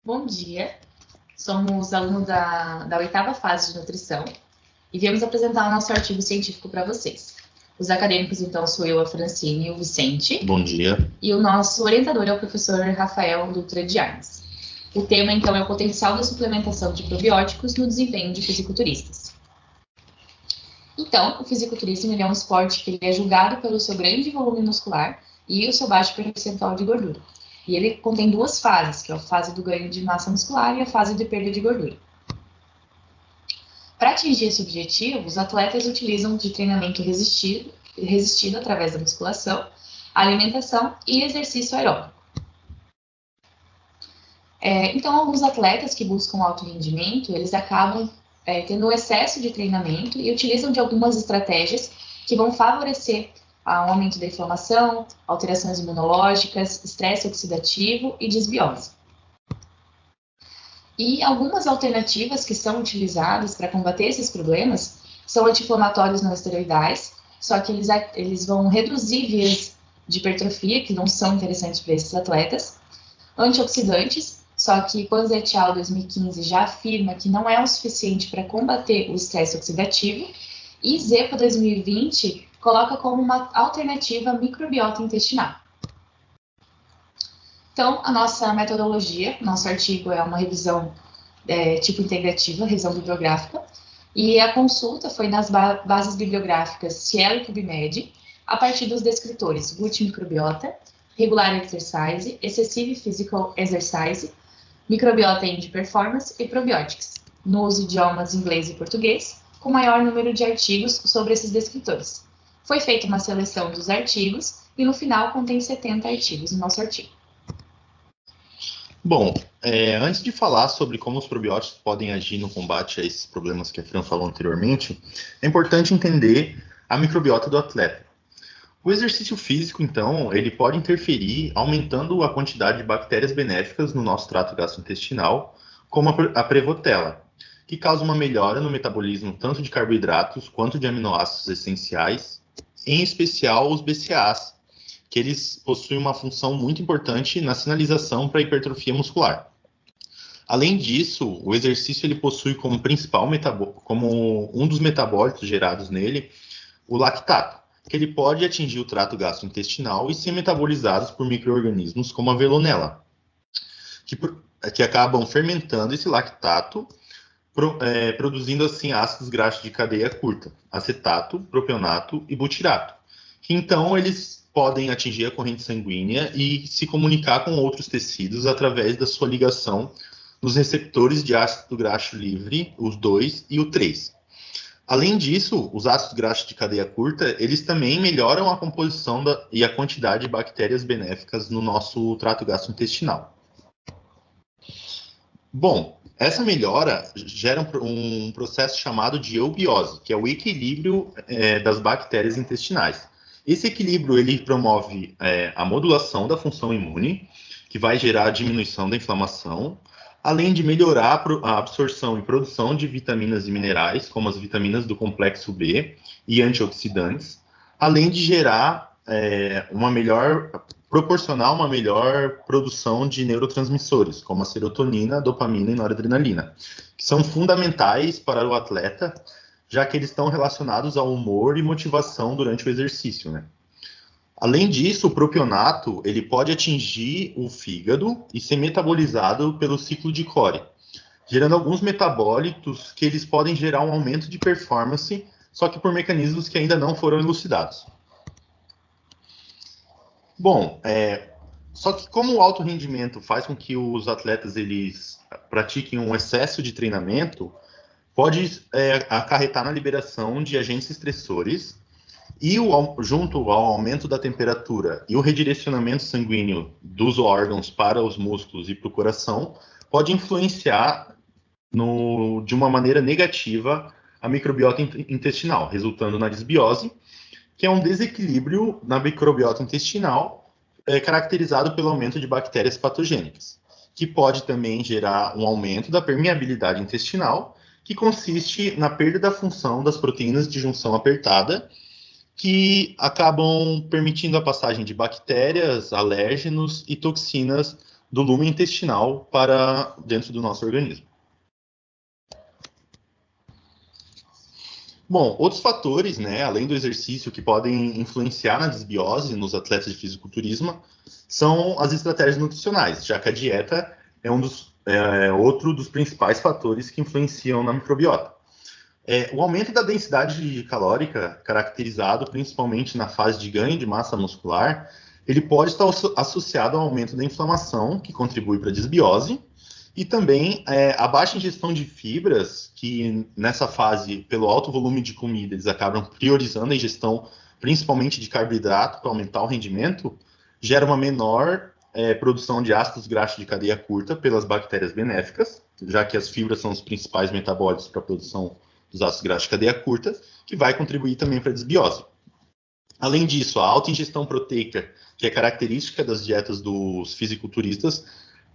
Bom dia, somos alunos da oitava fase de nutrição e viemos apresentar o nosso artigo científico para vocês. Os acadêmicos, então, sou eu, a Francine e o Vicente. Bom dia. E o nosso orientador é o professor Rafael Dutra de Armas. O tema, então, é o potencial da suplementação de probióticos no desempenho de fisiculturistas. Então, o fisiculturismo é um esporte que ele é julgado pelo seu grande volume muscular e o seu baixo percentual de gordura. E ele contém duas fases, que é a fase do ganho de massa muscular e a fase de perda de gordura. Para atingir esse objetivo, os atletas utilizam de treinamento resistido através da musculação, alimentação e exercício aeróbico. Então, alguns atletas que buscam alto rendimento, eles acabam tendo um excesso de treinamento e utilizam de algumas estratégias que vão favorecer o aumento da inflamação, alterações imunológicas, estresse oxidativo e desbiose. E algumas alternativas que são utilizadas para combater esses problemas são anti-inflamatórios não esteroidais, só que eles vão reduzir vias de hipertrofia, que não são interessantes para esses atletas, antioxidantes, só que Panzer et al. 2015 já afirma que não é o suficiente para combater o estresse oxidativo, e Zepa 2020 coloca como uma alternativa microbiota intestinal. Então, a nossa metodologia, nosso artigo é uma revisão tipo integrativa, revisão bibliográfica, e a consulta foi nas bases bibliográficas Cielo e PubMed, a partir dos descritores Gut Microbiota, Regular Exercise, Excessive Physical Exercise, Microbiota Indie Performance e Probiotics, nos idiomas inglês e português, com maior número de artigos sobre esses descritores. Foi feita uma seleção dos artigos e no final contém 70 artigos no nosso artigo. Bom, antes de falar sobre como os probióticos podem agir no combate a esses problemas que a Fran falou anteriormente, é importante entender a microbiota do atleta. O exercício físico, então, ele pode interferir aumentando a quantidade de bactérias benéficas no nosso trato gastrointestinal, como a Prevotella, que causa uma melhora no metabolismo tanto de carboidratos quanto de aminoácidos essenciais, em especial os BCAAs, que eles possuem uma função muito importante na sinalização para a hipertrofia muscular. Além disso, o exercício ele possui como como um dos metabólitos gerados nele, o lactato, que ele pode atingir o trato gastrointestinal e ser metabolizados por micro-organismos como a Veillonella, que acabam fermentando esse lactato, produzindo assim ácidos graxos de cadeia curta, acetato, propionato e butirato, que então eles podem atingir a corrente sanguínea e se comunicar com outros tecidos através da sua ligação nos receptores de ácido graxo livre, os 2 e o 3. Além disso, os ácidos graxos de cadeia curta, eles também melhoram a composição e a quantidade de bactérias benéficas no nosso trato gastrointestinal. Bom, essa melhora gera um processo chamado de eubiose, que é o equilíbrio das bactérias intestinais. Esse equilíbrio ele promove a modulação da função imune, que vai gerar a diminuição da inflamação, além de melhorar a absorção e produção de vitaminas e minerais, como as vitaminas do complexo B e antioxidantes, além de gerar proporcionar uma melhor produção de neurotransmissores, como a serotonina, a dopamina e noradrenalina, que são fundamentais para o atleta, já que eles estão relacionados ao humor e motivação durante o exercício, né? Além disso, o propionato ele pode atingir o fígado e ser metabolizado pelo ciclo de Cori, gerando alguns metabólitos que eles podem gerar um aumento de performance, só que por mecanismos que ainda não foram elucidados. Bom, só que como o alto rendimento faz com que os atletas eles pratiquem um excesso de treinamento, pode acarretar na liberação de agentes estressores e, junto ao aumento da temperatura e o redirecionamento sanguíneo dos órgãos para os músculos e para o coração, pode influenciar de uma maneira negativa a microbiota intestinal, resultando na desbiose, que é um desequilíbrio na microbiota intestinal caracterizado pelo aumento de bactérias patogênicas, que pode também gerar um aumento da permeabilidade intestinal, que consiste na perda da função das proteínas de junção apertada, que acabam permitindo a passagem de bactérias, alérgenos e toxinas do lumen intestinal para dentro do nosso organismo. Bom, outros fatores, né, além do exercício, que podem influenciar na desbiose nos atletas de fisiculturismo, são as estratégias nutricionais, já que a dieta é outro dos principais fatores que influenciam na microbiota. O aumento da densidade calórica, caracterizado principalmente na fase de ganho de massa muscular, ele pode estar associado ao aumento da inflamação, que contribui para a desbiose, e também a baixa ingestão de fibras, que nessa fase, pelo alto volume de comida, eles acabam priorizando a ingestão, principalmente de carboidrato, para aumentar o rendimento, gera uma menor produção de ácidos graxos de cadeia curta pelas bactérias benéficas, já que as fibras são os principais metabólitos para a produção dos ácidos graxos de cadeia curta, que vai contribuir também para a desbiose. Além disso, a alta ingestão proteica, que é característica das dietas dos fisiculturistas,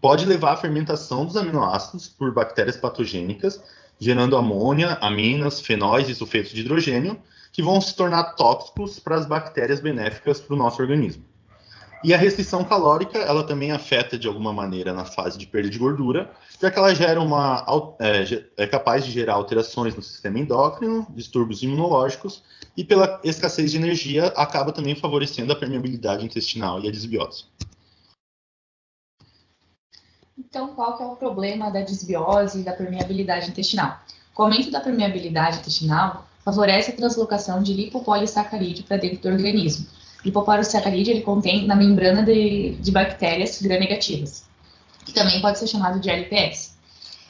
pode levar à fermentação dos aminoácidos por bactérias patogênicas, gerando amônia, aminas, fenóis e sulfetos de hidrogênio, que vão se tornar tóxicos para as bactérias benéficas para o nosso organismo. E a restrição calórica, ela também afeta de alguma maneira na fase de perda de gordura, já que ela é capaz de gerar alterações no sistema endócrino, distúrbios imunológicos, e pela escassez de energia, acaba também favorecendo a permeabilidade intestinal e a desbiose. Então, qual que é o problema da desbiose e da permeabilidade intestinal? O aumento da permeabilidade intestinal favorece a translocação de lipopolissacarídeo para dentro do organismo. Lipopolissacarídeo ele contém na membrana de bactérias gram-negativas, que também pode ser chamado de LPS.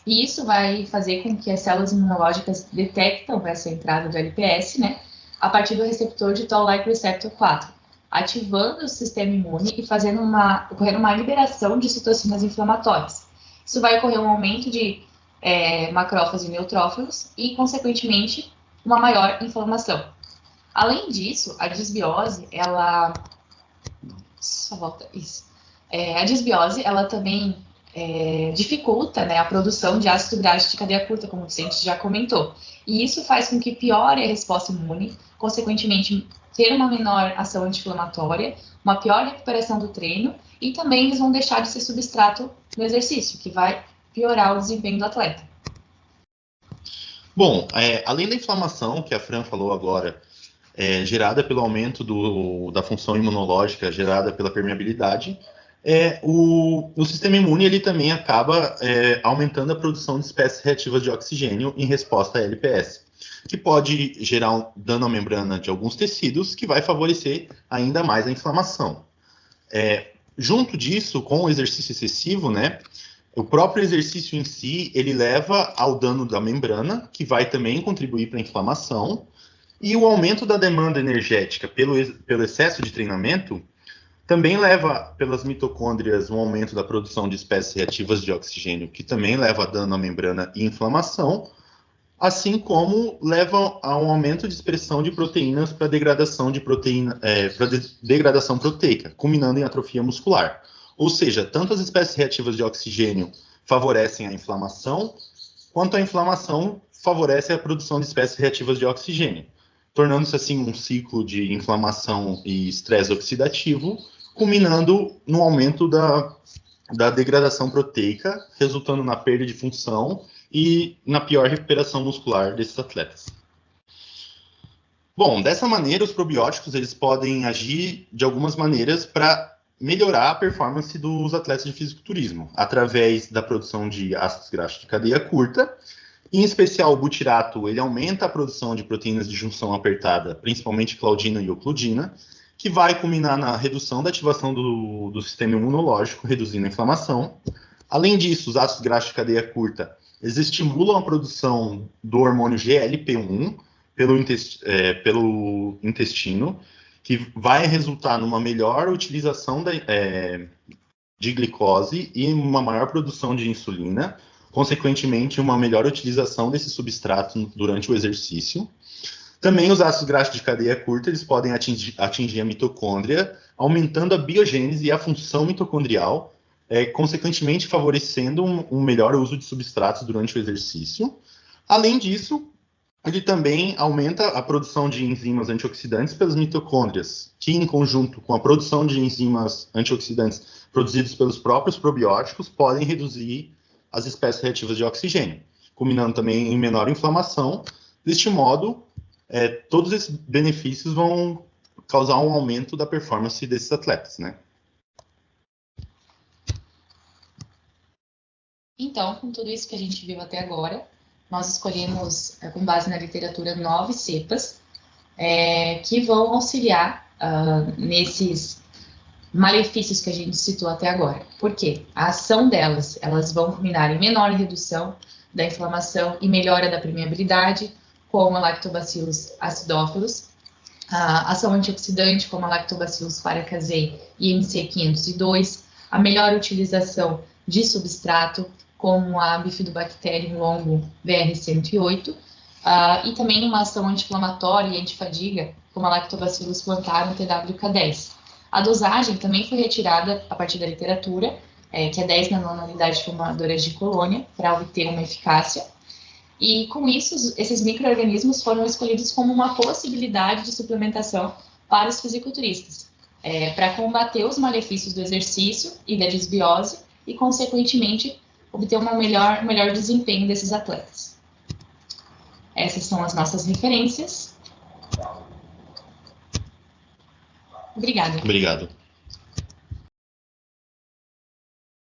E isso vai fazer com que as células imunológicas detectam essa entrada do LPS, né, a partir do receptor de Toll-like receptor 4, ativando o sistema imune e ocorrendo uma liberação de citocinas inflamatórias. Isso vai ocorrer um aumento de macrófagos e neutrófilos e, consequentemente, uma maior inflamação. Além disso, a desbiose, ela também dificulta, né, a produção de ácido graxo de cadeia curta, como o Vicente já comentou. E isso faz com que piore a resposta imune, consequentemente, ter uma menor ação anti-inflamatória, uma pior recuperação do treino, e também eles vão deixar de ser substrato no exercício, que vai piorar o desempenho do atleta. Bom, além da inflamação, que a Fran falou agora, gerada pelo aumento da função imunológica, gerada pela permeabilidade, o sistema imune ele também acaba aumentando a produção de espécies reativas de oxigênio em resposta à LPS, que pode gerar um dano à membrana de alguns tecidos, que vai favorecer ainda mais a inflamação. Junto disso, com o exercício excessivo, né, o próprio exercício em si, ele leva ao dano da membrana, que vai também contribuir para a inflamação, e o aumento da demanda energética pelo excesso de treinamento também leva pelas mitocôndrias um aumento da produção de espécies reativas de oxigênio, que também leva a dano à membrana e inflamação, assim como leva a um aumento de expressão de proteínas para degradação degradação proteica, culminando em atrofia muscular. Ou seja, tanto as espécies reativas de oxigênio favorecem a inflamação, quanto a inflamação favorece a produção de espécies reativas de oxigênio, tornando-se assim um ciclo de inflamação e estresse oxidativo, culminando no aumento da degradação proteica, resultando na perda de função e na pior recuperação muscular desses atletas. Bom, dessa maneira, os probióticos eles podem agir de algumas maneiras para melhorar a performance dos atletas de fisiculturismo, através da produção de ácidos graxos de cadeia curta. Em especial, o butirato ele aumenta a produção de proteínas de junção apertada, principalmente claudina e ocludina, que vai culminar na redução da ativação do sistema imunológico, reduzindo a inflamação. Além disso, os ácidos graxos de cadeia curta eles estimulam a produção do hormônio GLP-1 pelo intestino, que vai resultar numa melhor utilização de glicose e uma maior produção de insulina, consequentemente, uma melhor utilização desse substrato durante o exercício. Também os ácidos graxos de cadeia curta eles podem atingir a mitocôndria, aumentando a biogênese e a função mitocondrial, consequentemente favorecendo um melhor uso de substratos durante o exercício. Além disso, ele também aumenta a produção de enzimas antioxidantes pelas mitocôndrias, que em conjunto com a produção de enzimas antioxidantes produzidos pelos próprios probióticos podem reduzir as espécies reativas de oxigênio, culminando também em menor inflamação. Deste modo, todos esses benefícios vão causar um aumento da performance desses atletas, né? Então, com tudo isso que a gente viu até agora, nós escolhemos, com base na literatura, 9 cepas que vão auxiliar nesses malefícios que a gente citou até agora. Por quê? A ação delas, elas vão culminar em menor redução da inflamação e melhora da permeabilidade, como a Lactobacillus acidófilos, a ação antioxidante, como a Lactobacillus paracasei e MC502, a melhor utilização de substrato, como a Bifidobacterium longo BR108, e também uma ação anti-inflamatória e antifadiga, como a Lactobacillus plantarum TWK10. A dosagem também foi retirada a partir da literatura, que é 10 nanounidades formadoras de colônia, para obter uma eficácia. E com isso, esses micro-organismos foram escolhidos como uma possibilidade de suplementação para os fisiculturistas, para combater os malefícios do exercício e da desbiose e, consequentemente, obter um melhor desempenho desses atletas. Essas são as nossas referências. Obrigada. Obrigado.